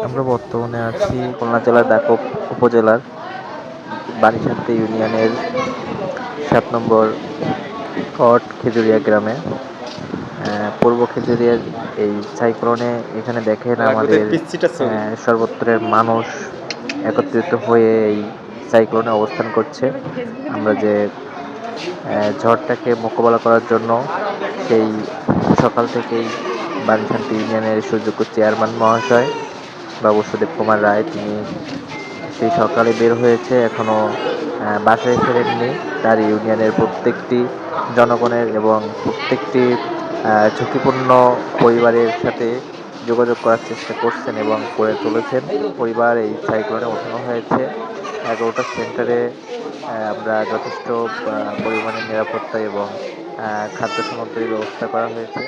আমরা বর্তমানে আছি খুলনা জেলার দাকপ উপজেলার বারিশান্তি ইউনিয়নের ৭ নম্বর ওয়ার্ড খেজুরিয়া গ্রামে। পূর্ব খেজুরিয়ার এই সাইক্লোনে এখানে দেখেন আমাদের সর্বত্রের মানুষ একত্রিত হয়ে এই সাইক্লোনে অবস্থান করছে। আমরা যে ঝড়টাকে মোকাবেলা করার জন্য সেই সকাল থেকেই বারিশান্তি ইউনিয়নের সুযোগ্য চেয়ারম্যান মহাশয় বাবু সুদেব কুমার রায় তিনি সেই সকালে বের হয়েছে, এখনও বাসায় ফেরেননি। তার ইউনিয়নের প্রত্যেকটি জনগণের এবং প্রত্যেকটি ঝুঁকিপূর্ণ পরিবারের সাথে যোগাযোগ করার চেষ্টা করছেন এবং করে চলেছেন। পরিবার এই সাইক্লোনে ওঠানো হয়েছে। 11টা সেন্টারে আমরা যথেষ্ট পরিমাণে নিরাপত্তা এবং খাদ্য সামগ্রীর ব্যবস্থা করা হয়েছে।